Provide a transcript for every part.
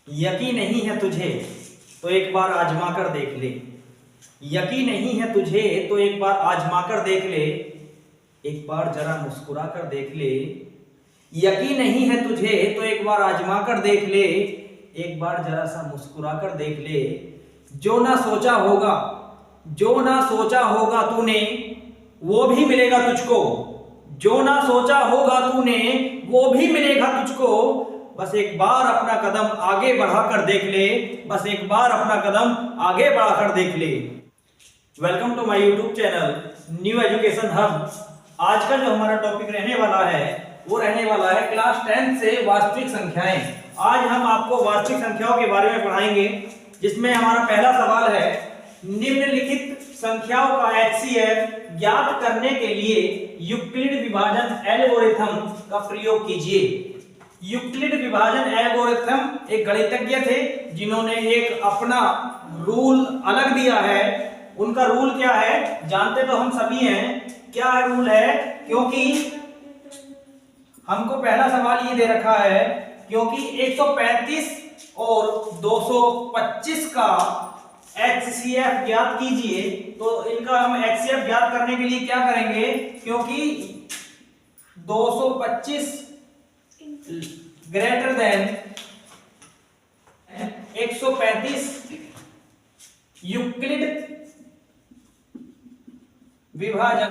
यकीन नहीं है तुझे तो एक बार आजमा कर देख ले। यकीन नहीं है तुझे तो एक बार आजमा कर देख ले। एक बार जरा मुस्कुरा कर देख ले। यकीन नहीं है तुझे तो एक बार आजमा कर देख ले। एक बार जरा सा मुस्कुरा कर देख ले। जो ना सोचा होगा, जो ना सोचा होगा तूने, वो भी मिलेगा तुझको। जो ना सोचा होगा तूने, वो भी मिलेगा तुझको। बस एक बार अपना कदम आगे बढ़ाकर देख ले। बस एक बार अपना कदम आगे बढ़ाकर देख ले। Welcome to my YouTube channel new education hub. आज का जो हमारा टॉपिक रहने वाला है वो रहने वाला है क्लास 10 से वास्तविक संख्याएं। आज हम आपको वास्तविक संख्याओं के बारे में पढ़ाएंगे, जिसमें हमारा पहला सवाल है, निम्नलिखित संख्याओं का HCF ज्ञात करने के लिए यूक्लिड विभाजन एल्गोरिथम का प्रयोग कीजिए। यूक्लिड विभाजन एल्गोरिथम एक गणितज्ञ थे जिन्होंने एक अपना रूल अलग दिया है। उनका रूल क्या है जानते तो हम सभी हैं। क्या रूल है? क्योंकि हमको पहला सवाल ये दे रखा है, क्योंकि 135 और 225 का HCF ज्ञात कीजिए, तो इनका हम HCF ज्ञात करने के लिए क्या करेंगे? क्योंकि 225 ग्रेटर देन 135 यूक्लिड विभाजन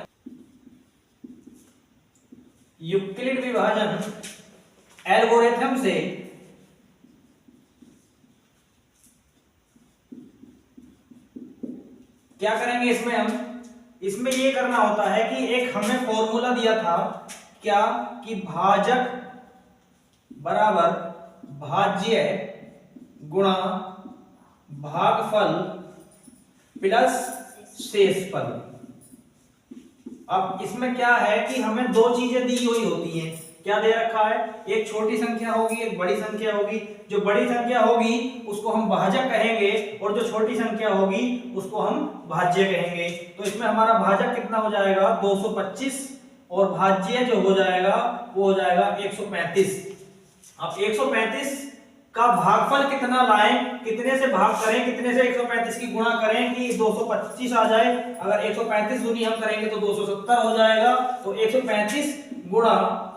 एल्गोरिथम से क्या करेंगे? इसमें ये करना होता है कि एक हमें फॉर्मूला दिया था क्या कि भाजक बराबर भाज्य गुणा भागफल प्लस शेषफल। अब इसमें क्या है कि हमें दो चीजें दी हुई होती हैं। क्या दे रखा है? एक छोटी संख्या होगी, एक बड़ी संख्या होगी। जो बड़ी संख्या होगी उसको हम भाजक कहेंगे और जो छोटी संख्या होगी उसको हम भाज्य कहेंगे। तो इसमें हमारा भाजक कितना हो जाएगा? 225 और भाज्य जो हो जाएगा वो हो जाएगा 135। अब 135 का भागफल कितना लाएं, कितने से भाग करें, कितने से 135 की गुणा करें कि 225 आ जाए। अगर 135 दूनी हम करेंगे तो 270 हो जाएगा। तो 135 गुणा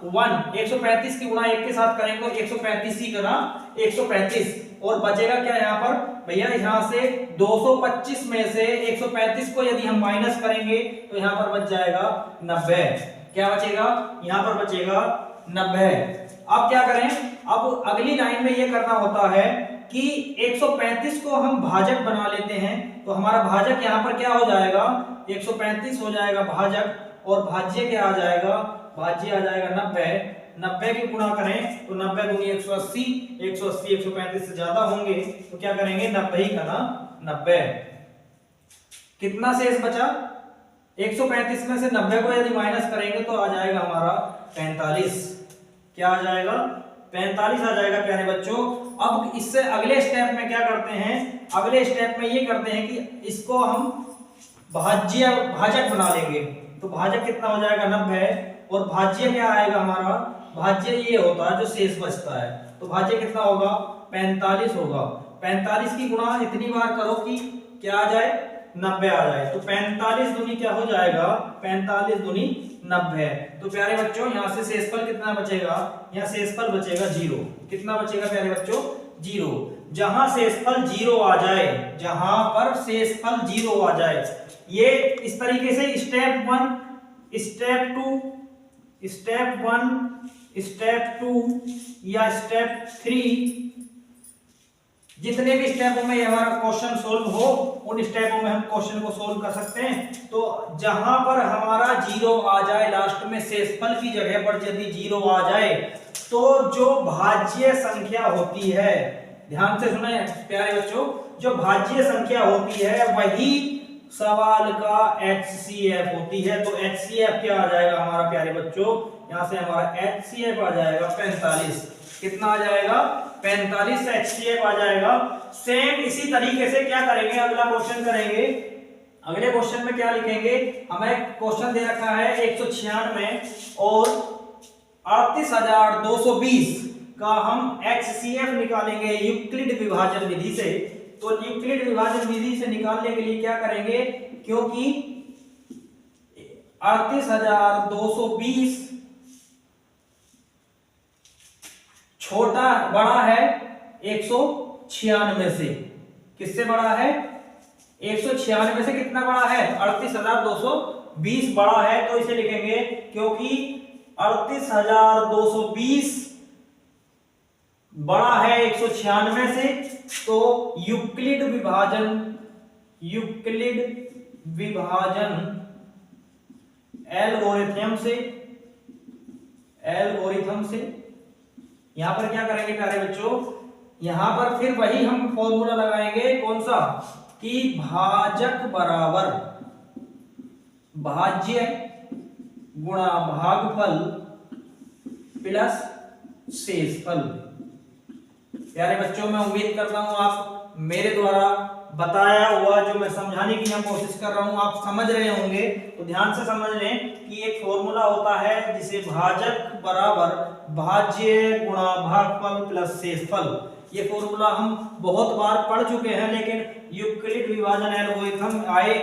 1, 135 की गुणा 1 के साथ करेंगे तो 135 ही गुणा 135। और बचेगा क्या यहाँ पर? भैया यहाँ से 225 में से 135 को यदि हम माइनस करेंगे तो यहाँ पर बच जाएगा 90। क्या बचेगा? यहाँ पर बचेगा 90। अब क्या करें? अब अगली लाइन में ये करना होता है कि 135 को हम भाजक बना लेते हैं। तो हमारा भाजक यहाँ पर क्या हो जाएगा? 135 हो जाएगा भाजक और भाज्य क्या आ जाएगा? भाज्य आ जाएगा 90। 90 की गुणा करें तो 90 दूनी 180, 180 135 से ज्यादा होंगे तो क्या करेंगे? 90 ही करना 90। कितना शेष बचा? 135 में से 90 को यदि माइनस करेंगे तो आ जाएगा हमारा 45। क्या आ जाएगा? 45 आ जाएगा प्यारे बच्चों। अब इससे अगले स्टेप में क्या करते हैं? अगले स्टेप में ये करते हैं कि इसको हम भाजक बना लेंगे। तो भाजक कितना हो जाएगा? 90। और भाज्य क्या आएगा हमारा? भाज्य ये होता है जो शेष बचता है। तो भाज्य कितना होगा? 45 होगा। 45 की गुणा इतनी बार करो कि क्या आ जाए? 90 आ जाए। तो 45 दूनी क्या हो जाएगा? 45 दूनी 90। तो प्यारे बच्चों यहाँ से शेषफल कितना बचेगा? यहाँ शेषफल बचेगा 0। कितना बचेगा प्यारे बच्चों? 0। जहां शेषफल 0 आ जाए, जहां पर शेषफल 0 आ जाए, ये इस तरीके से स्टेप 1, स्टेप 2, स्टेप 1, स्टेप 2 या स्टेप 3, जितने भी स्टेपों में हमारा क्वेश्चन सोल्व हो उन स्टेपों में हम क्वेश्चन को सोल्व कर सकते हैं। तो जहां पर हमारा 0 आ जाए, लास्ट में शेषफल की जगह पर यदि 0 आ जाए, तो जो भाज्य संख्या होती है, ध्यान से सुने प्यारे बच्चों, जो भाज्य संख्या होती है वही सवाल का HCF होती है। तो HCF क्या आ जाएगा हमारा प्यारे बच्चों? यहां से हमारा HCF आ जाएगा 45। कितना आ जाएगा? 45 से HCF आ जाएगा। सेम इसी तरीके से क्या करेंगे? अगला क्वेश्चन करेंगे। अगले क्वेश्चन में क्या लिखेंगे? हमें क्वेश्चन दे रखा है 196 और 38,220 का हम HCF निकालेंगे यूक्लिड विभाजन विधि से। तो यूक्लिड विभाजन विधि से निकालने के लिए क्या करेंगे, क्योंकि 38,220 छोटा बड़ा है 196 से। किससे बड़ा है? 196 से कितना बड़ा है? 38,220 बड़ा है। तो इसे लिखेंगे क्योंकि 38,220 बड़ा है 196 से, तो यूक्लिड विभाजन एल्गोरिथम से यहां पर क्या करेंगे प्यारे बच्चों, यहां पर फिर वही हम फॉर्मूला लगाएंगे, कौन सा, कि भाजक बराबर भाज्य गुणा भागफल प्लस शेषफल। प्यारे बच्चों, मैं उम्मीद करता हूं आप मेरे द्वारा बताया हुआ जो मैं समझाने की यहाँ कोशिश कर रहा हूं आप समझ रहे होंगे। तो ध्यान से समझ लें कि एक फॉर्मूला होता है जिसे भाजक बराबर भाज्य गुणा भागफल प्लस शेषफल। ये फॉर्मूला हम बहुत बार पढ़ चुके हैं, लेकिन यूक्लिड विभाजन एल्गोरिथम आए,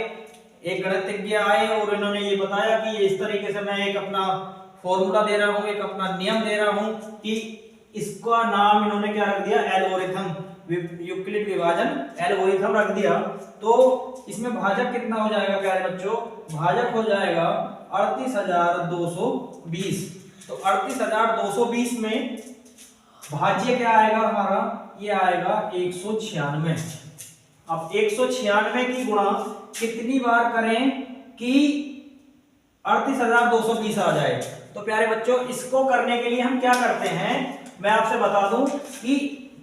एक गणितज्ञ आए और इन्होंने ये बताया कि इस तरीके से मैं एक अपना फॉर्मूला दे रहा हूँ, एक अपना नियम दे रहा हूँ कि इसका नाम इन्होंने क्या रख दिया, एल्गोरिथम, यूक्लिड विभाजन एल्गोरिथम रख दिया। तो इसमें भाजक कितना हो जाएगा प्यारे बच्चों, भाजक हो जाएगा 38,220। तो 38,220 में भाज्य क्या आएगा हमारा, ये आएगा 196। अब 196 की गुणा कितनी बार करें कि 38,220 आ जाए। तो प्यारे बच्चों, इसको करने के लिए हम क्या करते हैं, मैं आपसे बता दूं कि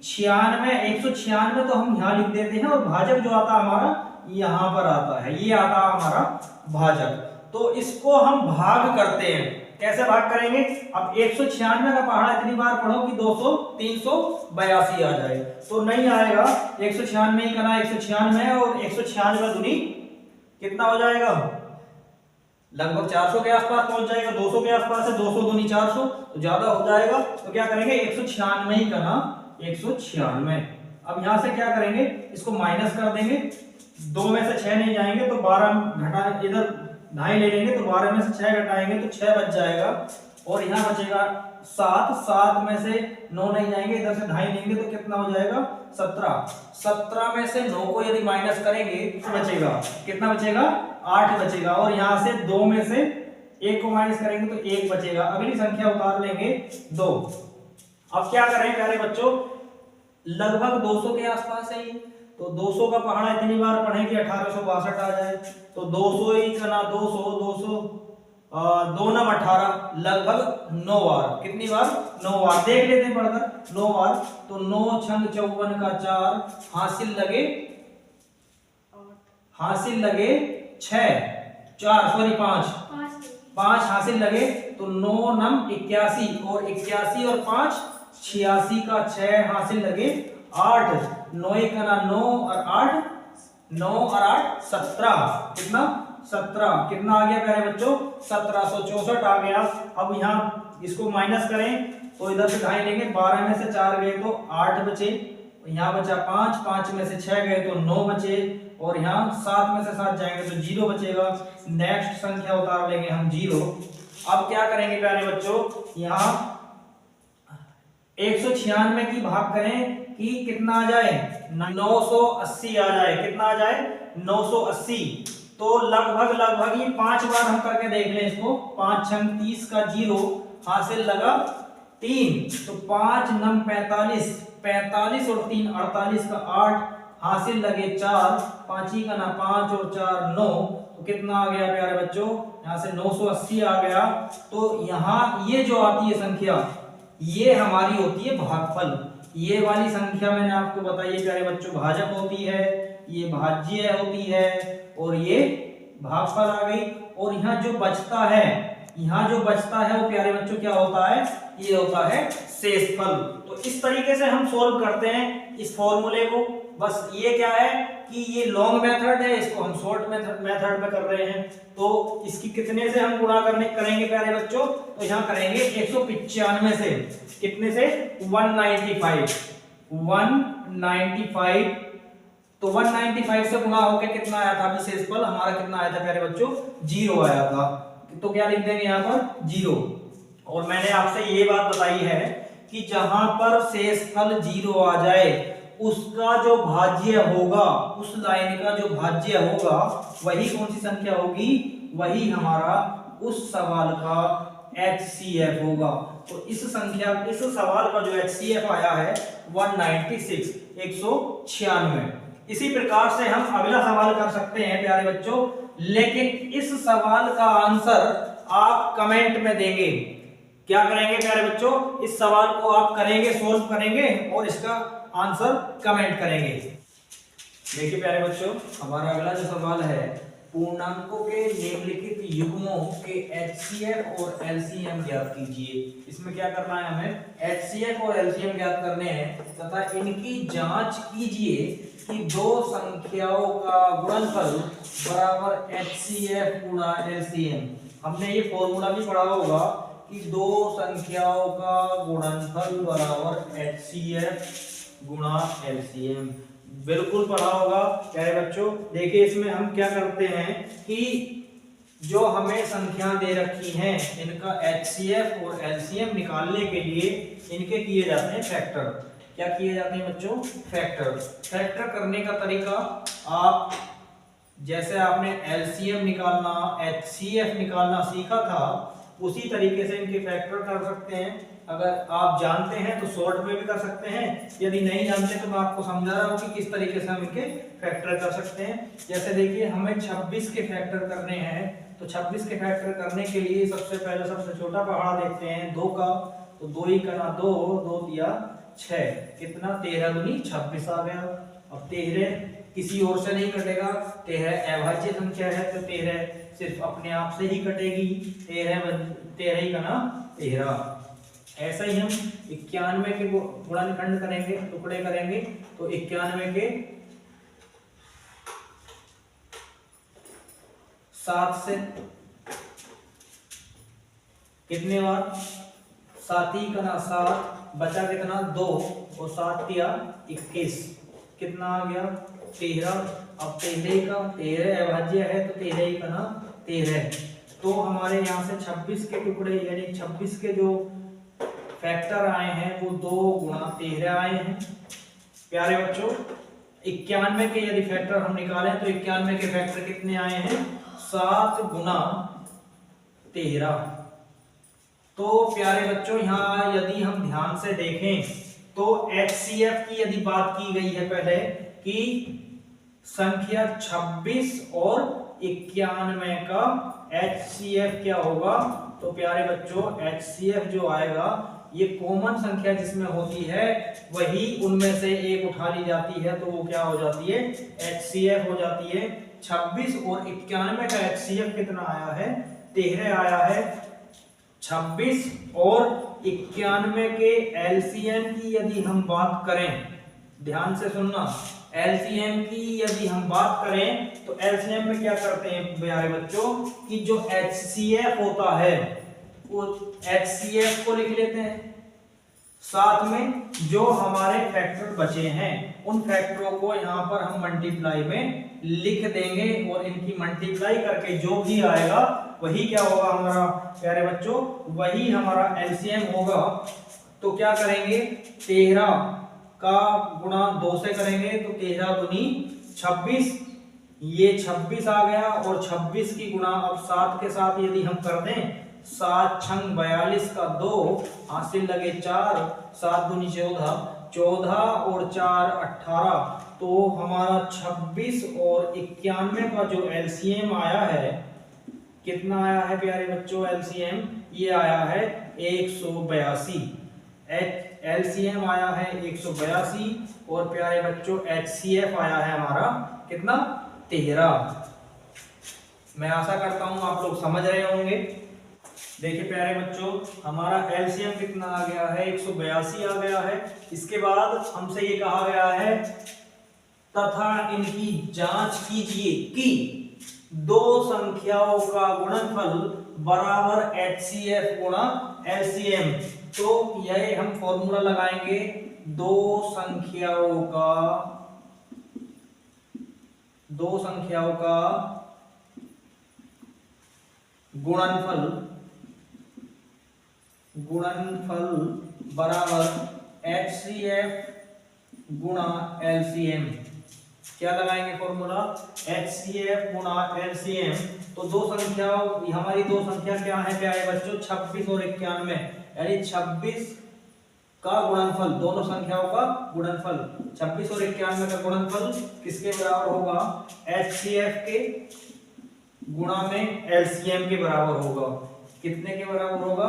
196 तो हम यहां लिख देते हैं और भाजक जो आता हमारा यहां पर आता है, ये आता हमारा भाजक। तो इसको हम भाग करते हैं। कैसे भाग करेंगे, अब 196 का पहाड़ा इतनी बार पढ़ो कि 200 382 आ जाए। तो नहीं आएगा, 196 ही करना, 196 और 196 दूनी कितना हो जाएगा, लगभग 400 के आसपास पहुंच जाएगा, 200 के आसपास है, 200 दूनी 400, तो ज्यादा हो जाएगा। तो क्या करेंगे, 196 ही करना, 196। अब यहां से क्या करेंगे, इसको माइनस कर देंगे, 2 में से 6 नहीं जाएंगे तो 12 घटा, इधर 2.5 ले लेंगे तो 12 में से 6 घटाएंगे तो 6 बच जाएगा और यहाँ बचेगा 7 में से 9 नहीं जाएंगे, इधर से 2.5 लेंगे तो कितना हो जाएगा 17 में से 9 को यदि माइनस करेंगे तो बचेगा कितना, बचेगा 8 बचेगा। और यहाँ से 2 में से 1 को माइनस करेंगे तो 1 बचेगा। अगली संख्या उतार लेंगे 2। अब क्या करें प्यारे बच्चों, लगभग 200 के आसपास है ये, तो 200 का पहाड़ा इतनी बार पढ़ें कि 1862 आ जाए। तो 200 ही करना, 200 2 9 18, लगभग 9 बार। कितनी बार, 9 बार। देख लेते हैं पढ़कर, 9 बार। तो 9 छंग 54 का 4, हासिल लगे 5 हासिल लगे तो 9 नम 81 और 81 और 5 86 का 6 हासिल लगे 8, 9 का 9 और 8 9 और 8 17, कितना 17, कितना आ गया प्यारे बच्चों 1764 आ गया। अब यहाँ इसको माइनस करें तो इधर से 2.5 लेंगे, 12 में से 4 गए तो 8 बचे, यहाँ बचा 5 में से 6 गए तो 9 बचे और यहाँ 7 में से 7 जाएंगे तो 0 बचेगा। नेक्स्ट संख्या उतार लेंगे हम 0। अब क्या करेंगे प्यारे बच्चों, यहाँ 196 की भाग करें कि कितना आ जाए 980 आ जाए, कितना आ जाए 980। तो लगभग ये 5 बार हम करके देख लें इसको, 5 छंग 30 का 0 हासिल लगा 3, तो 5 नम 45 और 3 48 का 8 हासिल लगे 4, 5 का ना 5 और 4 9, तो कितना आ गया प्यारे बच्चों, यहाँ से 980 आ गया। तो यहाँ ये जो आती है संख्या ये हमारी होती है भागफल। ये वाली संख्या मैंने आपको बताई है प्यारे बच्चों, भाजक होती है, ये भाज्य होती है और ये भागफल आ गई। और यहाँ जो बचता है वो प्यारे बच्चों क्या होता है, ये होता है शेषफल। तो तो इस तरीके से हम सोल्व करते हैं इस फॉर्मूले को। बस ये क्या है कि ये लॉन्ग मेथड है, इसको हम शॉर्ट मेथड में कर रहे हैं। तो इसकी कितने से हम गुणा करेंगे प्यारे बच्चों, तो यहाँ करेंगे 195 से, कितने से 195 तो 195 से गुणा होकर कितना आया था, शेषफल हमारा कितना आया था प्यारे बच्चों, 0 आया था। तो क्या लिख देंगे यहाँ पर 0। और मैंने आपसे ये बात बताई है कि जहां पर शेषफल 0 आ जाए उसका जो भाज्य होगा, उस लाइन का जो भाज्य होगा वही कौन सी संख्या होगी, वही हमारा उस सवाल का HCF होगा। तो इस सवाल का जो HCF आया है 196। इसी प्रकार से हम अगला सवाल कर सकते हैं प्यारे बच्चों, लेकिन इस सवाल का आंसर आप कमेंट में देंगे। क्या करेंगे प्यारे बच्चों, इस सवाल को आप करेंगे, सोल्व करेंगे और इसका आंसर कमेंट करेंगे। देखिए प्यारे बच्चों, हमारा अगला जो सवाल है, पूर्णांकों के निम्नलिखित युग्मों के HCF और LCM ज्ञात कीजिए। इसमें क्या करना है, हमें HCF और LCM ज्ञात करने हैं तथा इनकी जांच कीजिए कि दो संख्याओं का गुणनफल बराबर HCF गुणा LCM। हमने ये फॉर्मूला भी पढ़ा होगा कि दो संख्याओं का गुणनफल बराबर HCF गुणा LCM, बिल्कुल पढ़ा होगा प्यारे बच्चों। देखिए इसमें हम क्या करते हैं कि जो हमें संख्या दे रखी हैं इनका HCF और LCM निकालने के लिए इनके किए जाते हैं फैक्टर। क्या किए जाते हैं बच्चों, फैक्टर करने का तरीका, आप जैसे आपने LCM निकालना, HCF निकालना सीखा था उसी तरीके से इनके फैक्टर कर सकते हैं। अगर आप जानते हैं तो शॉर्ट में भी कर सकते हैं, यदि नहीं जानते तो मैं आपको समझा रहा हूँ कि किस तरीके से हम इनके फैक्टर कर सकते हैं। जैसे देखिए हमें 26 के फैक्टर करने हैं, तो 26 के फैक्टर करने के लिए सबसे पहले सबसे छोटा पहाड़ा देखते हैं 2 का, तो 2 ही करना 2, 2 दिया 6, कितना 13 दूनी 26 आ गया। अब 13 किसी और से नहीं कटेगा, 13 अभाज्य संख्या है तो 13 सिर्फ अपने आप से ही कटेगी, 13 ही करना 13। ऐसा ही हम 91 के गुणनखंड करेंगे, टुकड़े करेंगे, तो 91 के 7 से कितने बार, 7 ही करना 7, बचा कितना 2 और 7 दिया 21, कितना आ गया 13। अब 13 का 13 अभाज्य है तो 13 ही करना 13। तो हमारे यहाँ से 26 के टुकड़े यानी 26 के जो फैक्टर आए हैं वो 2 गुणा 13 आए हैं प्यारे बच्चों। 91 के यदि फैक्टर हम निकालें तो 91 के फैक्टर कितने आए हैं, 7 गुणा 13। तो प्यारे बच्चों यहाँ यदि हम ध्यान से देखें तो HCF की यदि बात की गई है पहले कि संख्या 26 और 91 का HCF क्या होगा, तो प्यारे बच्चों HCF जो आएगा ये कॉमन संख्या जिसमें होती है वही उनमें से एक उठा ली जाती है, तो वो क्या हो जाती है, HCF हो जाती है। 26 और 91 का HCF कितना आया है, 13 आया है। 26 और 91 के LCM की यदि हम बात करें, ध्यान से सुनना, LCM की यदि हम बात करें तो LCM में क्या करते हैं प्यारे बच्चों कि जो HCF होता है वो HCF को लिख लेते हैं, साथ में जो हमारे फैक्टर बचे हैं उन फैक्टरों को यहाँ पर हम मल्टीप्लाई में लिख देंगे और इनकी मल्टीप्लाई करके जो भी आएगा वही क्या होगा हमारा प्यारे बच्चों, वही हमारा LCM होगा। तो क्या करेंगे, 13 का गुणा 2 से करेंगे तो 13 दूनी 26, ये 26 आ गया और 26 की गुणा अब 7 के साथ यदि हम कर दें, 7 छंग 42 का 2 हासिल लगे 4, 7 दूनी 14, 14 और 4 18। तो हमारा 26 और 91 का जो LCM आया है, कितना आया है प्यारे बच्चों LCM, ये आया है 182। LCM आया है 182 और प्यारे बच्चों HCF आया है हमारा कितना, 13। मैं आशा करता हूं आप लोग समझ रहे होंगे। देखिए प्यारे बच्चों, हमारा एलसीएम कितना आ गया है, 182 आ गया है। इसके बाद हमसे ये कहा गया है तथा इनकी जांच कीजिए कि दो संख्याओं का गुणनफल बराबर HCF गुणा LCM। तो यह हम फॉर्मूला लगाएंगे, दो संख्याओं का गुणनफल बराबर HCF गुणा LCM। क्या लगाएंगे फॉर्मूला, HCF गुणा LCM। तो दो संख्याओं, हमारी दो संख्या क्या है प्यारे बच्चों, 26 और 91, यानी 26 का गुणनफल, दोनों संख्याओं का गुणनफल 26 और 91 का गुणनफल किसके बराबर होगा, HCF के गुणा में LCM के बराबर होगा। कितने के बराबर होगा,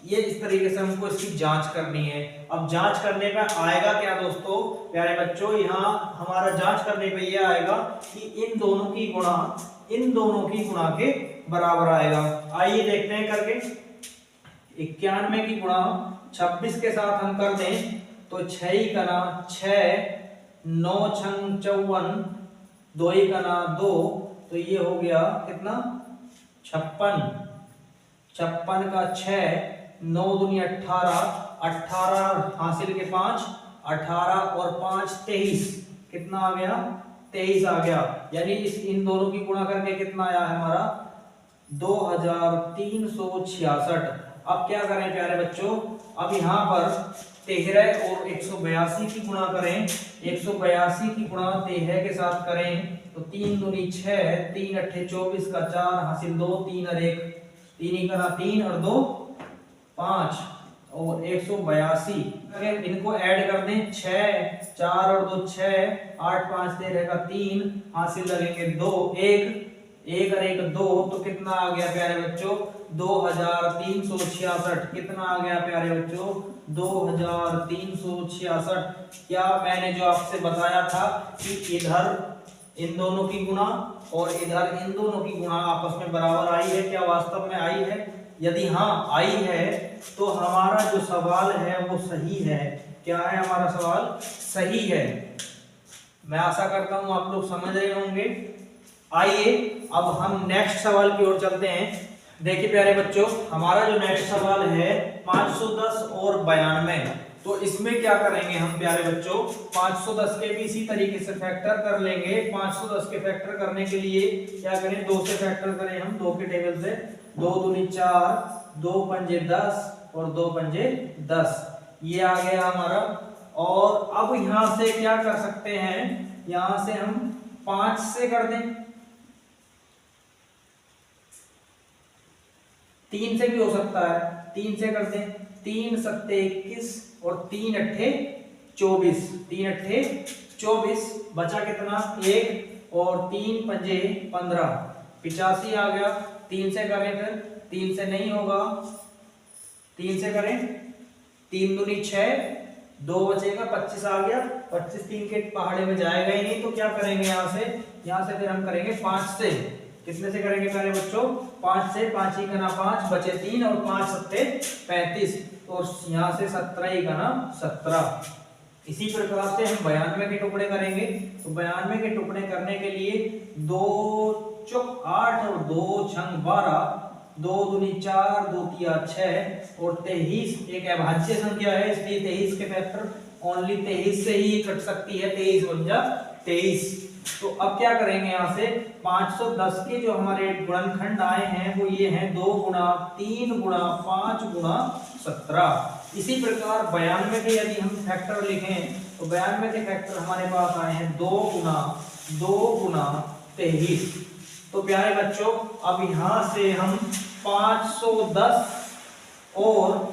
ये इस तरीके से हमको इसकी जांच करनी है। अब जांच करने का आएगा क्या दोस्तों, प्यारे बच्चों, यहाँ हमारा जांच करने पे ये आएगा कि इन दोनों की गुणा के बराबर आएगा। आइए देखते हैं करके। 91 की गुणा 26 के साथ हम कर दें तो 6 का ना 6, 9 छंग 54, 2 का ना 2, तो ये हो गया कितना 56। 56 का 6, 9 दूनी 18, 18 हासिल के 5, 18 और 5 23, कितना आ गया 23 आ गया। यानी इन दोनों की गुणा करके कितना आया है हमारा 2366। अब क्या करें प्यारे बच्चों, अब यहाँ पर 13 और 182 की गुणा करें। 182 की गुणा 13 के साथ करें तो 3 दूनी 6, 3 अट्ठे 24 का 4 हासिल 2, 3 और 1, 3 का 3 और 2 5 और 182, इनको ऐड कर दें 6, 4 और 2 6, 8 5 13 का 3 हासिल लगेंगे 2, 1 और 1 2, तो कितना आ गया प्यारे बच्चों 2366। कितना आ गया प्यारे बच्चों 2366। क्या मैंने जो आपसे बताया था कि इधर इन दोनों की गुणा और इधर इन दोनों की गुणा आपस में बराबर आई है, क्या वास्तव में आई है? यदि हाँ आई है तो हमारा जो सवाल है वो सही है। क्या है हमारा सवाल? सही है। मैं आशा करता हूं आप लोग समझ रहे होंगे। आइए अब हम नेक्स्ट सवाल की ओर चलते हैं। देखिए प्यारे बच्चों, हमारा जो नेक्स्ट सवाल है 510 और 92, तो इसमें क्या करेंगे हम प्यारे बच्चों, 510 के भी इसी तरीके से फैक्टर कर लेंगे। 510 के फैक्टर करने के लिए क्या करें, 2 से फैक्टर करें हम, 2 के टेबल से, 2 दूनी 4, 2 पंजे 10 और 2 पंजे 10, ये आ गया हमारा। और अब यहां से क्या कर सकते हैं, यहां से हम 5 से कर दें, 3 से भी हो सकता है, 3 से कर दें, 3 सत्ते 21 और 3 अट्ठे 24, 3 अट्ठे 24, बचा कितना 1 और 3 पंजे 15, 85 आ गया। 3 से करें, फिर 3 से नहीं होगा, 3 से करें, 3 दूनी 6, 2 बचेगा 25 आ गया, 25 3 के पहाड़े में जाएगा ही नहीं, तो क्या करेंगे यहाँ से फिर हम करेंगे 5 से। कितने से करेंगे प्यारे बच्चों, 5 से, 5 ही गना 5 बचे 3 और 5 सत्ते 35, और यहाँ से 17 ही गना 17। इसी प्रकार से हम 92 के टुकड़े करेंगे। तो 92 के टुकड़े करने के लिए 2 चौक 8 और 2 छंग 12, 2 दूनी 4, 2 तिया 6 और 23 एक अभाज्य संख्या है, इसलिए 23 के फैक्टर ओनली 23 से ही कट सकती है, 23 बन जा 23। तो अब क्या करेंगे, यहाँ से 510 के जो हमारे गुणनखंड आए हैं वो ये हैं 2 गुणा 3 गुणा 5 गुणा 17। इसी प्रकार 92 के यदि हम फैक्टर लिखें तो 92 के फैक्टर हमारे पास आए हैं 2 गुणा 23। तो प्यारे बच्चों, अब यहां से हम 510 और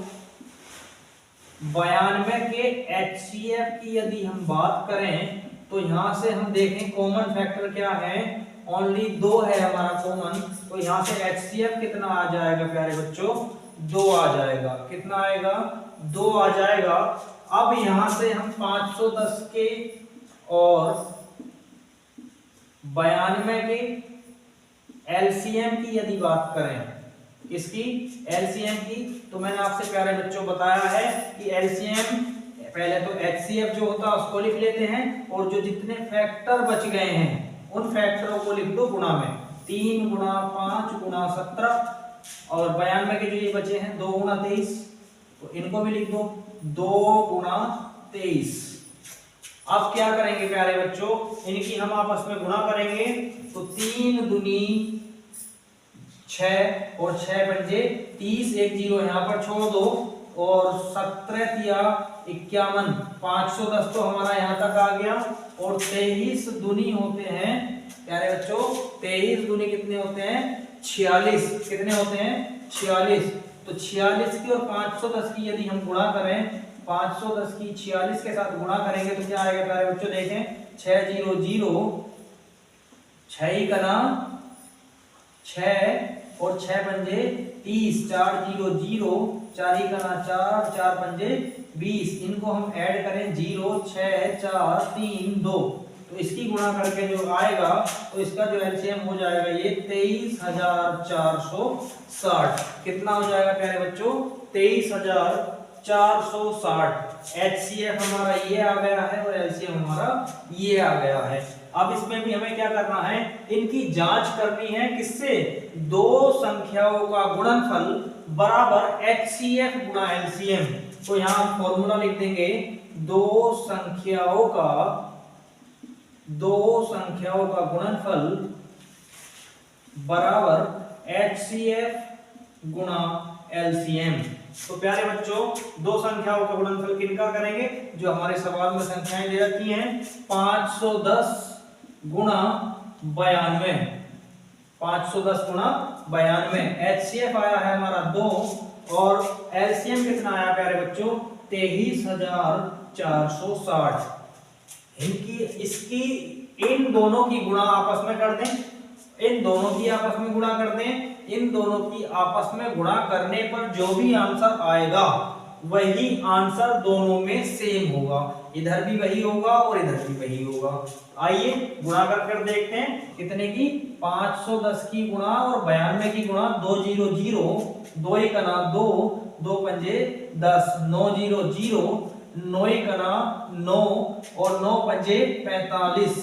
92 के HCF की यदि हम बात करें तो यहां से हम देखें कॉमन फैक्टर क्या है, ओनली 2 है हमारा कॉमन, तो यहां से HCF कितना आ जाएगा प्यारे बच्चों, 2 आ जाएगा। कितना आएगा, 2 आ जाएगा। अब यहां से हम 510 के और 92 के LCM की यदि बात करें इसकी एलसीएम की। तो मैंने आपसे प्यारे बच्चों बताया है कि एलसीएम पहले तो एचसीएफ जो होता है उसको लिख लेते हैं, और जो जितने फैक्टर बच गए हैं उन फैक्टरों को लिख दो गुणा में। 3 गुणा 5 गुणा 17 और 92 के जो ये बचे हैं 2 गुणा 23, तो इनको भी लिख दो 2 गुणा 23। अब क्या करेंगे प्यारे बच्चों, इनकी हम आपस में गुणा करेंगे। तो 3 दूनी 6 और 6 पंजे 30, एक जीरो यहाँ पर छोड़ दो, और 17 तिया 51, 510 तो हमारा यहाँ तक आ गया। और 23 दूनी होते हैं प्यारे बच्चों, 23 दूनी कितने होते हैं 46, कितने होते हैं 46। तो 46 की और 510 की यदि हम गुणा करें, 510 की 46 के साथ गुणा करेंगे तो क्या आएगा प्यारे बच्चों, देखें 6 0 0, 6 ही कना 6 और 6 पंजे 30, 4 0 0, 4 ही कना 4, 4 पंजे 20। इनको हम ऐड करें 0 6 4 3 2, तो इसकी गुणा करके जो आएगा तो इसका जो एलसीएम हो जाएगा ये 23,460। कितना हो जाएगा प्यारे बच्चों, 23,460। एचसीएफ हमारा ये आ गया है और एलसीएम हमारा ये आ गया है। अब इसमें भी हमें क्या करना है, इनकी जांच करनी है किससे, दो संख्याओं का गुणनफल बराबर एचसीएफ गुणा एलसीएम। तो यहां फॉर्मूला लिख देंगे, दो संख्याओं का गुणनफल बराबर HCF गुणा LCM। तो प्यारे बच्चों, दो संख्याओं का गुणनफल किनका करेंगे, जो हमारे सवाल में संख्याएं दे रखी हैं 510 गुणा 92, 510 गुणा 92। HCF आया है हमारा 2 और LCM कितना आया प्यारे बच्चों, 23,460। इन दोनों की गुणा आपस में कर दें, इन दोनों की आपस में गुणा कर दें। इन दोनों की आपस में गुणा करने पर जो भी आंसर आएगा वही आंसर दोनों में सेम होगा, इधर भी वही होगा और इधर भी वही होगा। आइए गुणा कर देखते हैं कितने की, 510 की गुणा और 92 की गुणा। 2 0 0, 2 1 2, 2 पंजे 10, 9 0 0, 9 1 9 और 9 पंजे 45,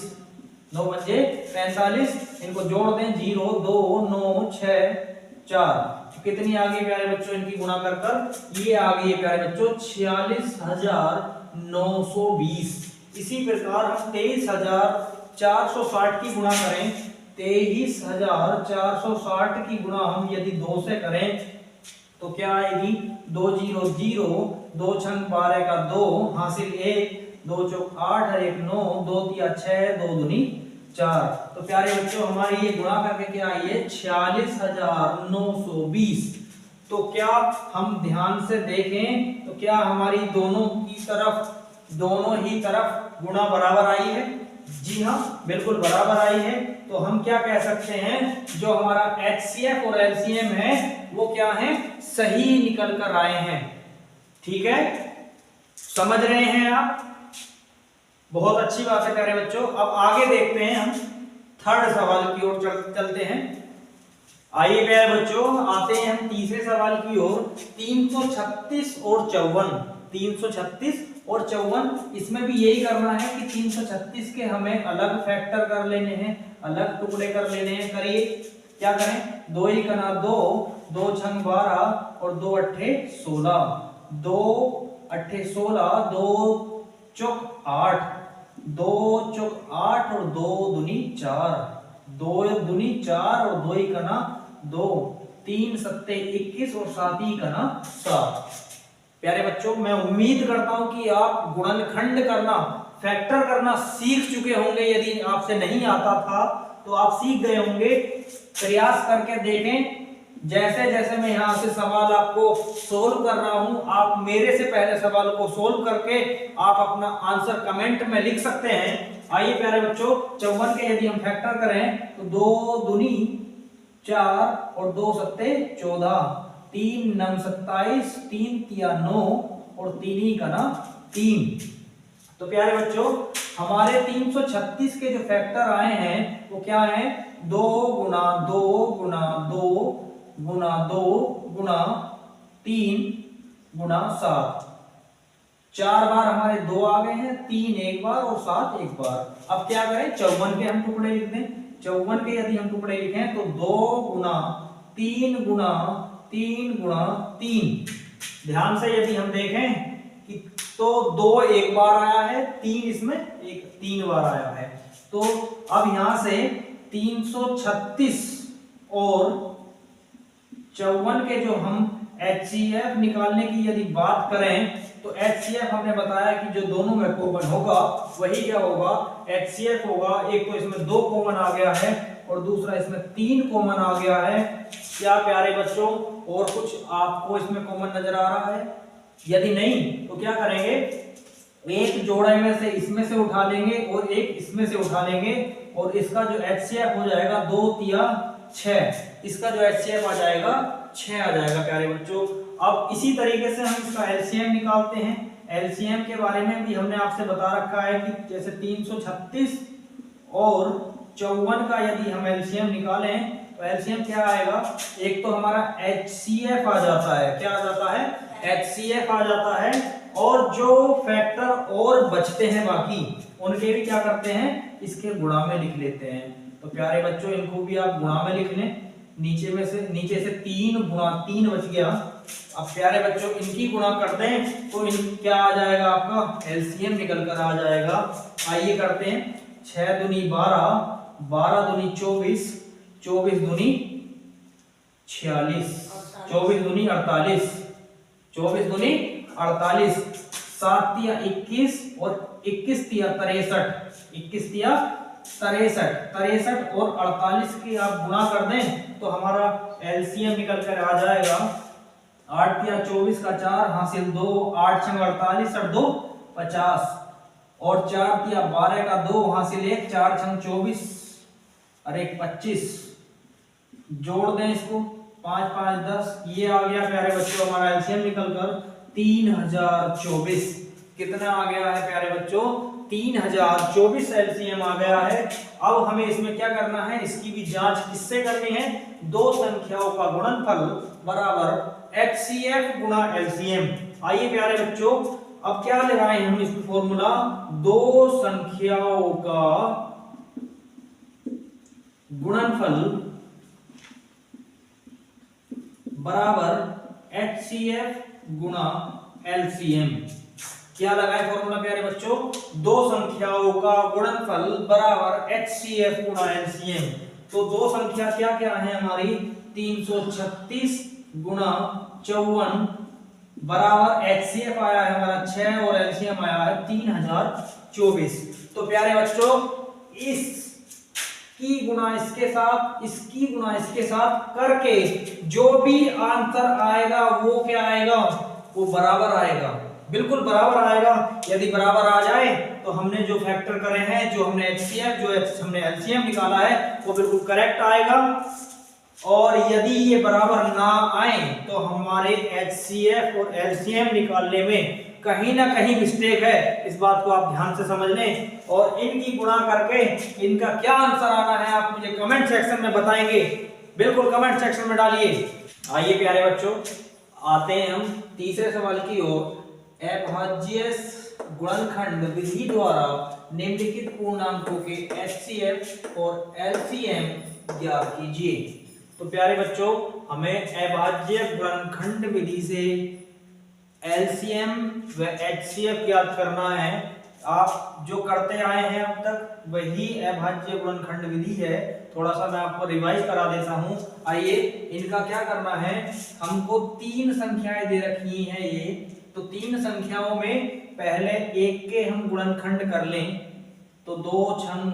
9 पंजे 45। इनको जोड़ दें 0 2 9 6 4, कितनी आ गई प्यारे बच्चों, इनकी गुणा कर ये आ गई है प्यारे बच्चों 46,920। इसी प्रकार हम 23,460 की गुणा करें, 23,460 की गुणा हम यदि 2 से करें तो क्या आएगी, 2 0 0, 2 छंग 12 का 2 हासिल 1, 2 चौक 8 और 1 9, 2 तिया 6, 2 दूनी 4। तो प्यारे बच्चों हमारी ये गुणा करके क्या आई है 46,920। तो क्या हम ध्यान से देखें तो क्या हमारी दोनों ही तरफ गुणा बराबर आई है? जी हाँ, बिल्कुल बराबर आई है। तो हम क्या कह सकते हैं, जो हमारा HCF और LCM है वो क्या है, सही निकल कर आए हैं। ठीक है, समझ रहे हैं आप? बहुत अच्छी बात है प्यारे बच्चों। अब आगे देखते हैं, हम थर्ड सवाल की ओर चलते हैं। आइए प्यारे बच्चों, आते हैं हम तीसरे सवाल की ओर। 336 और 54, 336 और 54, इसमें भी यही करना है कि 336 के हमें अलग फैक्टर कर लेने हैं, अलग टुकड़े कर लेने हैं। करिए, क्या करें, 2 1 2, 2 छंग 12 और 2 अट्ठे 16, 2 अट्ठे 16, 2 चौक 8, 2 चौक 8 और 2 दूनी 4, 2 दूनी 4 और 2 1 2, 3 सत्ते 21 और 7 ही 7। प्यारे बच्चों, मैं उम्मीद करता हूं कि आप गुणनखंड करना, फैक्टर करना सीख चुके होंगे। यदि आपसे नहीं आता था तो आप सीख गए होंगे। प्रयास करके देखें, जैसे जैसे मैं यहां से सवाल आपको सोल्व कर रहा हूं, आप मेरे से पहले सवाल को सोल्व करके आप अपना आंसर कमेंट में लिख सकते हैं। आइए प्यारे बच्चों, 54 के यदि हम फैक्टर करें तो 2 दूनी 4 और 2 सत्ते 14, 3 9 27, 3 तिया 9 और 3 ही 3। तो प्यारे बच्चों, हमारे 336 के जो फैक्टर आए हैं वो क्या है, 2 गुणा 2 गुणा 2 गुना 2 गुना 3 गुना 7। 4 बार हमारे 2 आ गए हैं, 3 एक बार और 7 एक बार। अब क्या करें, 54 के हम टुकड़े लिख दें। 54 के यदि हम टुकड़े लिखें तो 2 गुना 3 गुना 3 गुना 3। ध्यान से यदि हम देखें कि तो 2 एक बार आया है, 3 इसमें एक 3 बार आया है। तो अब यहां से 336 और 54 के जो हम HCF निकालने की यदि बात करें तो HCF हमने बताया कि जो दोनों में कॉमन होगा वही क्या होगा, HCF होगा। एक तो इसमें 2 कॉमन आ गया है और दूसरा इसमें 3 कॉमन आ गया है। क्या प्यारे बच्चों, और कुछ आपको इसमें कॉमन नजर आ रहा है? यदि नहीं तो क्या करेंगे, एक जोड़े में से इसमें से उठा लेंगे और एक इसमें से उठा लेंगे और इसका जो HCF हो जाएगा 2 तिया 6। इसका जो HCF आ जाएगा 6 आ जाएगा प्यारे बच्चों। अब इसी तरीके से हम इसका LCM निकालते हैं। LCM के बारे में भी हमने आपसे बता रखा है कि जैसे 336 और 54 का यदि हम LCM निकालें तो LCM क्या आएगा, एक तो हमारा HCF आ जाता है। क्या आ जाता है? HCF आ जाता है। और जो फैक्टर और बचते हैं बाकी उनके भी क्या करते हैं, इसके गुणा में लिख लेते हैं। तो प्यारे बच्चों इनको भी आप गुणा में लिख लें। नीचे से 3 गुणा 3 बच गया। अब प्यारे बच्चों इनकी गुणा कर दें तो इन क्या आ जाएगा, आपका LCM निकल कर आ जाएगा। आइए करते हैं। 6 दूनी 12, 12 दूनी 24, 24 दूनी 46, 24 दूनी 48, 24 दूनी 48, 7 तिया 21 और 21 तिया 63, 21 तिया 63 और 48 की आप गुणा कर दें तो हमारा LCM निकल कर आ जाएगा 8 तिया 24 का 4 हासिल 2, 8 छंग 48 और 2 50 और 4 तिया 12 का 2 हासिल 1, 4 छंग 24 और 1 25। जोड़ दें इसको, 5 5 10, ये आ गया प्यारे बच्चों हमारा LCM निकल कर 3024। कितना आ गया है प्यारे बच्चों, 3024 LCM आ गया है। अब हमें इसमें क्या करना है, इसकी भी जांच किससे करनी है, दो संख्याओं का गुणनफल बराबर HCF गुणा LCM। आइए प्यारे बच्चों अब क्या लगाए हम इसमें फॉर्मूला, दो संख्याओं का गुणनफल बराबर HCF गुणा LCM। क्या लगाए फॉर्मूला प्यारे बच्चों, दो संख्याओं का गुणनफल बराबर HCF गुणा LCM। तो दो संख्या क्या क्या है हमारी, 336 गुणा 54 बराबर HCF आया है हमारा 6 और LCM आया है 3024। तो प्यारे बच्चों इसकी गुणा इसके साथ, इसकी गुणा इसके साथ करके जो भी आंसर आएगा वो क्या आएगा, वो बराबर आएगा, बिल्कुल बराबर आएगा। यदि बराबर आ जाए तो हमने जो फैक्टर करे हैं, जो हमने HCF जो हमने LCM निकाला है वो बिल्कुल करेक्ट आएगा। और यदि ये बराबर ना आए तो हमारे HCF और LCM निकालने में कहीं ना कहीं मिस्टेक है। इस बात को आप ध्यान से समझ लें और इनकी गुणा करके इनका क्या आंसर आना है आप मुझे कमेंट सेक्शन में बताएंगे, बिल्कुल कमेंट सेक्शन में डालिए। आइए प्यारे बच्चों आते हैं हम तीसरे सवाल की ओर। अभाज्य गुणनखंड विधि द्वारा निम्नलिखित पूर्णांकों के HCF और LCM ज्ञात कीजिए। तो प्यारे बच्चों हमें अभाज्य गुणनखंड विधि से LCM व HCF ज्ञात करना है। आप जो करते आए हैं अब तक वही अभाज्य गुणनखंड विधि है, थोड़ा सा मैं आपको रिवाइज करा देता हूं। आइए इनका क्या करना है, हमको तीन संख्याएं दे रखी हैं ये, तो तीन संख्याओं में पहले एक के हम गुणनखंड कर लें तो 2 छंग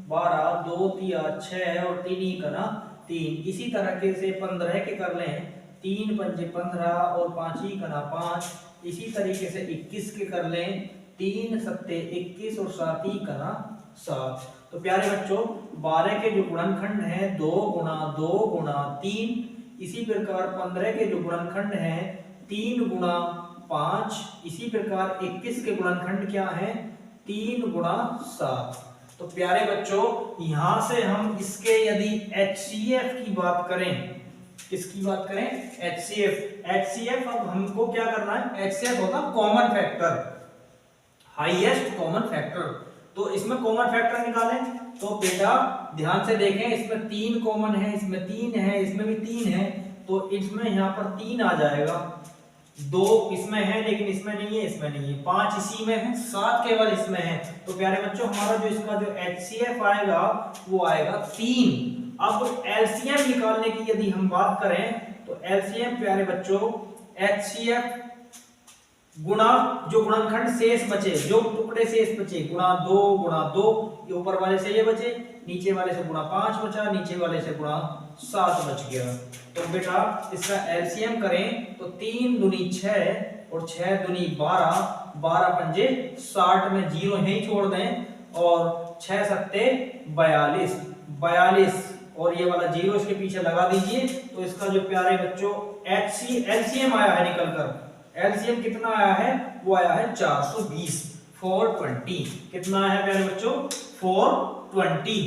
12, 2 तिया 6 और 3 ही कना 3। इसी तरह से 15 के कर लें, 3 पंजे 15 और 5 ही कना 5। इसी तरीके से 21 के कर लें, 3 सत्ते 21 और 7 ही कना 7। तो प्यारे बच्चों 12 के जो गुणनखंड है 2 गुणा 2 गुणा 3। इसी प्रकार 15 के जो गुणनखंड है 3 गुणा 5। इसी प्रकार 21 के गुणनखंड क्या है 3 गुणा 7। तो प्यारे बच्चों यहां से हम इसके यदि HCF की बात करें किसकी बात करें? HCF। HCF अब हमको क्या करना है? HCF होता common factor, highest common factor. तो इसमें कॉमन फैक्टर निकालें तो बेटा ध्यान से देखें, इसमें 3 कॉमन है, इसमें 3 है, इसमें भी 3 है, तो इसमें यहाँ पर 3 आ जाएगा। 2 इसमें है लेकिन इसमें नहीं है, इसमें नहीं है। 5 इसी में है, 7 केवल इसमें है। तो प्यारे बच्चों हमारा जो इसका जो HCF आएगा वो आएगा 3। अब LCM निकालने की यदि हम बात करें तो LCM प्यारे बच्चों HCF गुणा जो गुणनखंड शेष बचे, जो टुकड़े शेष बचे, गुणा 2, ये ऊपर वाले से ये बचे, नीचे वाले से गुणा 5 बचा, नीचे वाले से गुणा 7 बच गया। तो बेटा इसका एलसीएम करें तो 3 दूनी 6 और 6 दूनी 12, 12 पंजे 60 में 0 यहीं छोड़ दें और 6 सत्ते 42, 42 और ये वाला 0 इसके पीछे लगा दीजिए। तो इसका जो प्यारे बच्चों एलसीएम आया है निकलकर, एलसीएम कितना आया है? वो आया है 420, 420। कितना आया है प्यारे बच्चों? 420।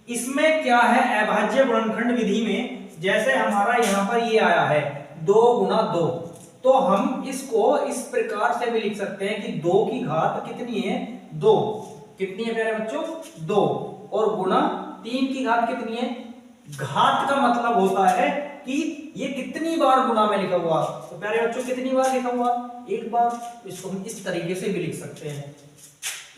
इसमें क्या है? अभाज्य गुणनखंड विधि में जैसे हमारा यहाँ पर ये आया है 2 गुणा 2, तो हम इसको इस प्रकार से भी लिख सकते हैं कि 2 की घात कितनी है? 2। कितनी है प्यारे बच्चों? 2। और गुणा 3 की घात कितनी है? घात का मतलब होता है कि ये कितनी बार गुणा में लिखा हुआ। तो प्यारे बच्चों कितनी बार लिखा हुआ? एक बार। तो इसको हम इस तरीके से भी लिख सकते हैं।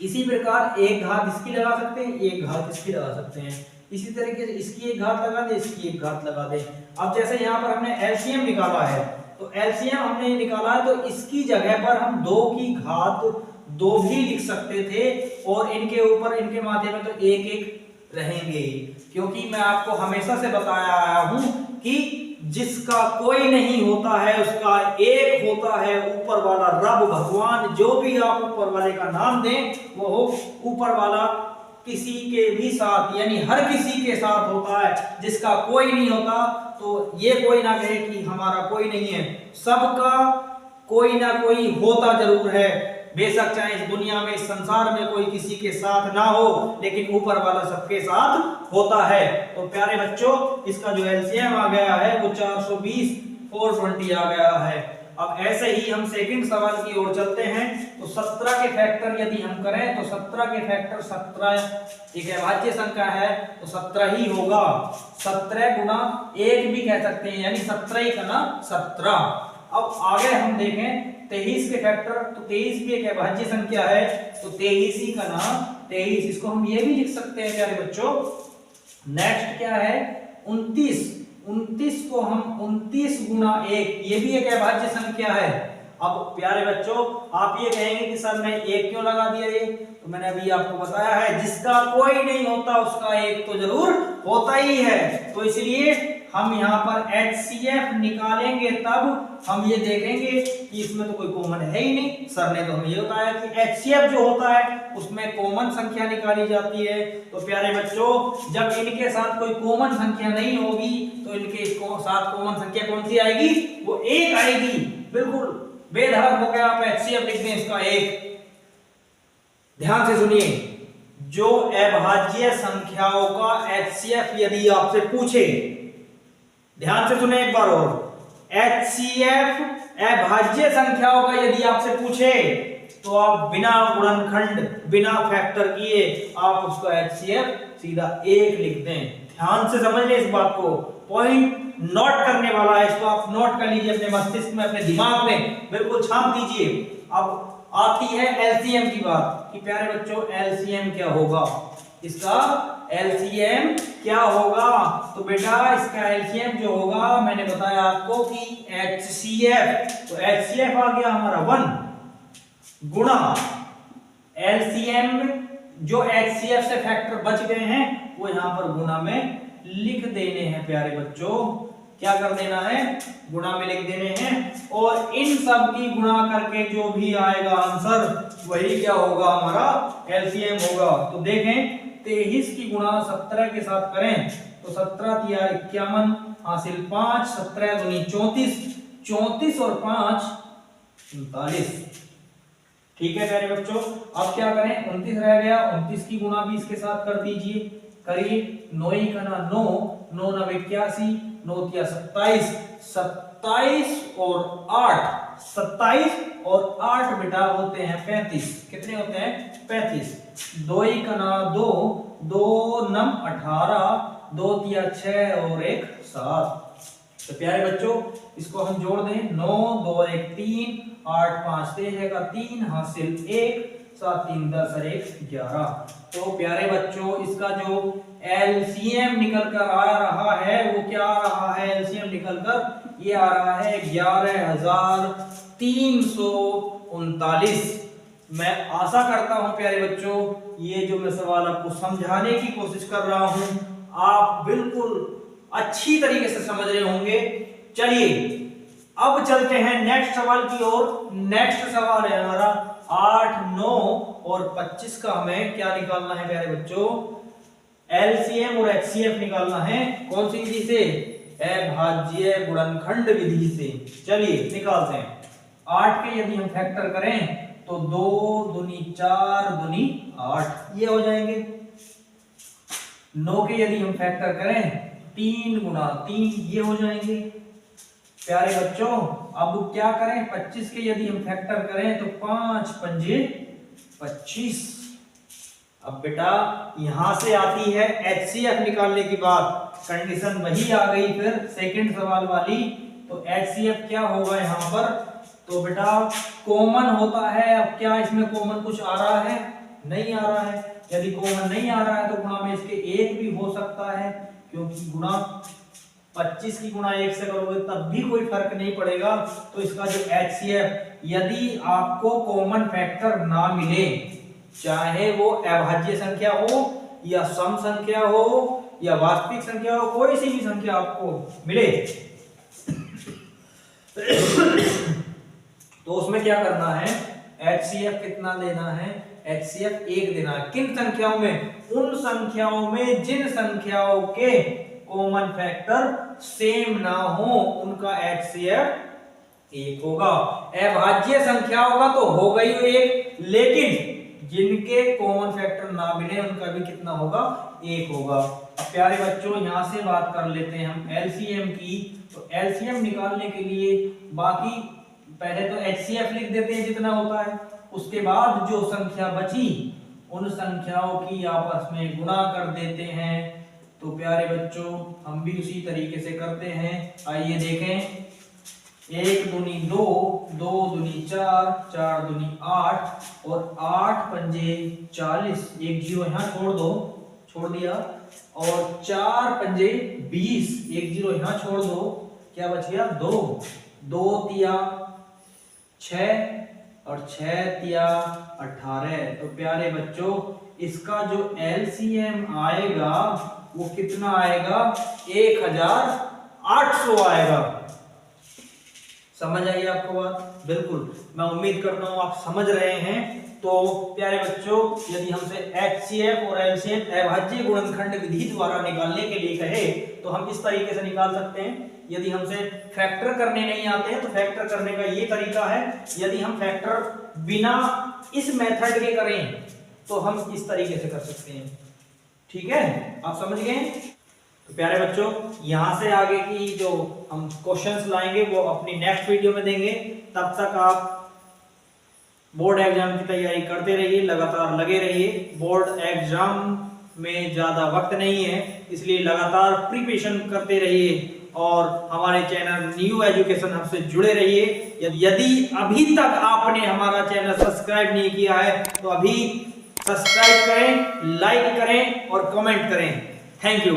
इसी प्रकार एक घात इसकी लगा सकते हैं, एक घात इसकी लगा सकते हैं। इसी तरीके से इसकी एक घात लगा दे, इसकी एक घात लगा दे। अब जैसे यहाँ पर हमने एलसीएम निकाला है, तो एलसीएम हमने निकाला है तो इसकी जगह पर हम 2 की घात 2 भी लिख सकते थे और इनके ऊपर इनके माथे में तो 1-1 रहेंगे, क्योंकि मैं आपको हमेशा से बताया आया हूं कि जिसका कोई नहीं होता है उसका एक होता है ऊपर वाला रब भगवान। जो भी आप ऊपर वाले का नाम दें वो हो ऊपर वाला किसी के भी साथ, यानी हर किसी के साथ होता है। जिसका कोई नहीं होता तो ये कोई ना कहे कि हमारा कोई नहीं है, सबका कोई ना कोई होता जरूर है। बेशक चाहे इस दुनिया में, इस संसार में कोई किसी के साथ ना हो, लेकिन ऊपर वाला सबके साथ होता है। तो प्यारे बच्चों इसका जो एलसीएम आ गया है वो 420, 420 आ गया है। अब ऐसे ही हम सेकंड सवाल की ओर चलते हैं। तो 17 के फैक्टर यदि हम करें तो 17 के फैक्टर 17 एक अभाज्य संख्या है तो 17 ही होगा। 17 गुना 1 भी कह सकते हैं, यानी 17 ही करना 17। अब आगे हम देखें 23 के फैक्टर, तो 23 भी एक अभाज्य संख्या है तो 23 ही का ना 23। इसको हम ये भी लिख सकते हैं प्यारे बच्चों। नेक्स्ट क्या है? 29, 29 को हम 29 गुना 1, ये भी एक अभाज्य संख्या है। अब प्यारे बच्चों आप ये कहेंगे कि सर मैं 1 क्यों लगा दिया? ये तो मैंने अभी आपको बताया है जिसका कोई नहीं होता उसका 1 तो जरूर होता ही है। तो इसलिए हम यहाँ पर HCF निकालेंगे तब हम ये देखेंगे कि इसमें तो कोई कॉमन है ही नहीं। सर ने तो हमें ये बताया कि HCF जो होता है उसमें कॉमन संख्या निकाली जाती है। तो प्यारे बच्चों जब इनके साथ कोई कॉमन संख्या नहीं होगी तो इनके साथ कॉमन संख्या कौन सी आएगी? वो 1 आएगी। बिल्कुल बेधड़क हो गया, आप HCF लिख दें इसका 1। ध्यान से सुनिए, जो अभाज्य संख्याओं का HCF यदि आपसे पूछे, ध्यान से सुने एक बार और, HCF अभाज्य संख्याओं का यदि आपसे पूछे तो आप बिना गुणनखंड बिना फैक्टर किए आप उसका HCF सीधा 1 लिख दें। ध्यान से समझ लें इस बात को, पॉइंट नोट करने वाला है, इसको आप नोट कर लीजिए अपने मस्तिष्क में, अपने दिमाग में बिल्कुल छाप दीजिए। अब आती है एलसीएम की बात कि प्यारे बच्चों एलसीएम क्या होगा? इसका एलसीएम क्या होगा? तो बेटा इसका एलसीएम जो होगा मैंने बताया आपको कि HCF, तो HCF आ गया हमारा 1 गुणा एलसीएम जो HCF से फैक्टर बच गए हैं वो यहां पर गुणा में लिख देने हैं। प्यारे बच्चों क्या कर देना है? गुणा में लिख देने हैं और इन सब की गुणा करके जो भी आएगा आंसर वही क्या होगा? हमारा एलसीएम होगा। तो देखें 23 की गुणा 17 के साथ करें तो 17 तिया 51 हासिल 5, 17 दूनी 34, 34 और 5 39। ठीक है प्यारे बच्चों, अब क्या करें? 29 रह गया, 29 की गुणा भी इसके साथ कर दीजिए। करिए 9 का 9, 9 9 81, 9 तिया 27, 27 और 8, 27 और 8 बेटा होते हैं 35। कितने होते हैं? 35। 2 का ना 2, 2 नम 18, 2 तिया 6 और 1 7। तो प्यारे बच्चों इसको हम जोड़ दें। 9 2 1 3, 8 5 13 का 3 हासिल 1, 7 3 10 और 1 11। तो प्यारे बच्चों इसका जो एलसीएम निकल कर आ रहा है वो क्या आ रहा है? एलसीएम निकल कर ये आ रहा है 11,339। मैं आशा करता हूं प्यारे बच्चों ये जो मैं सवाल आपको समझाने की कोशिश कर रहा हूं आप बिल्कुल अच्छी तरीके से समझ रहे होंगे। चलिए अब चलते हैं नेक्स्ट सवाल की ओर। नेक्स्ट सवाल है हमारा 8 9 और 25 का हमें क्या निकालना है प्यारे बच्चों? एलसीएम और एचसीएफ निकालना है। कौन सी विधि से? अभाज्य गुणनखंड विधि से। चलिए निकालते हैं। 8 के यदि हम फैक्टर करें तो 2 दूनी 4 दूनी 8 ये हो जाएंगे। 9 के यदि हम फैक्टर करें 3 गुना 3 ये हो जाएंगे। प्यारे बच्चों अब क्या करें? 25 के यदि हम फैक्टर करें तो 5 पंजे 25। अब बेटा यहां से आती है एचसीएफ निकालने की बात। कंडीशन वही आ गई फिर सेकंड सवाल वाली। तो एचसीएफ क्या होगा यहां पर? तो बेटा कॉमन होता है। अब क्या इसमें कॉमन कुछ आ रहा है? नहीं आ रहा है। यदि कॉमन नहीं आ रहा है तो गुणा में इसके 1 भी हो सकता है, क्योंकि गुणा 25 की गुणा 1 से करोगे तब भी कोई फर्क नहीं पड़ेगा। तो इसका जो एचसीएफ यदि आपको कॉमन फैक्टर ना मिले, चाहे वो अभाज्य संख्या हो या सम संख्या हो या वास्तविक संख्या हो, कोई सी भी संख्या आपको मिले तो उसमें क्या करना है? एचसीएफ कितना लेना है? एचसीएफ 1 देना है। किन संख्याओं में? उन संख्याओं में जिन संख्याओं के कॉमन फैक्टर सेम ना हो उनका एचसीएफ 1 होगा। अभाज्य संख्याओं का तो हो गई 1, लेकिन जिनके कॉमन फैक्टर ना मिले उनका भी कितना होगा? 1 होगा। अब प्यारे बच्चों यहां से बात कर लेते हैं हम एलसीएम की। तो एलसीएम निकालने के लिए बाकी पहले तो एचसीएफ लिख देते हैं जितना होता है, उसके बाद जो संख्या बची उन संख्याओं की आपस में गुणा कर देते हैं। तो प्यारे बच्चों हम भी उसी तरीके से करते हैं। आइए देखें। 1 दूनी 2, 2 दूनी 4, 4 दूनी 8 और 8 पंजे 40। एक जीरो यहाँ छोड़ दिया। और 4 पंजे 20, एक जीरो यहाँ छोड़ दो। क्या बच गया? 2, 2 तिया 6 और 6 तिया 18। तो प्यारे बच्चों इसका जो एलसीएम आएगा वो कितना आएगा? 1800 आएगा। समझ आई आपको बात? बिल्कुल, मैं उम्मीद करता हूं आप समझ रहे हैं। तो प्यारे बच्चों यदि हमसे एचसीएफ और एलसीएम अभाज्य गुणनखंड विधि द्वारा निकालने के लिए कहे तो हम इस तरीके से निकाल सकते हैं। यदि हमसे फैक्टर करने नहीं आते हैं तो फैक्टर करने का ये तरीका है। यदि हम फैक्टर बिना इस मेथड के करें तो हम इस तरीके से कर सकते हैं। ठीक है, आप समझ गए? तो प्यारे बच्चों यहां से आगे की जो हम क्वेश्चंस लाएंगे वो अपनी नेक्स्ट वीडियो में देंगे। तब तक आप बोर्ड एग्जाम की तैयारी करते रहिए, लगातार लगे रहिए। बोर्ड एग्जाम में ज्यादा वक्त नहीं है, इसलिए लगातार प्रिपरेशन करते रहिए और हमारे चैनल न्यू एजुकेशन हब से जुड़े रहिए। यदि अभी तक आपने हमारा चैनल सब्सक्राइब नहीं किया है तो अभी सब्सक्राइब करें, लाइक करें और कमेंट करें। Thank you.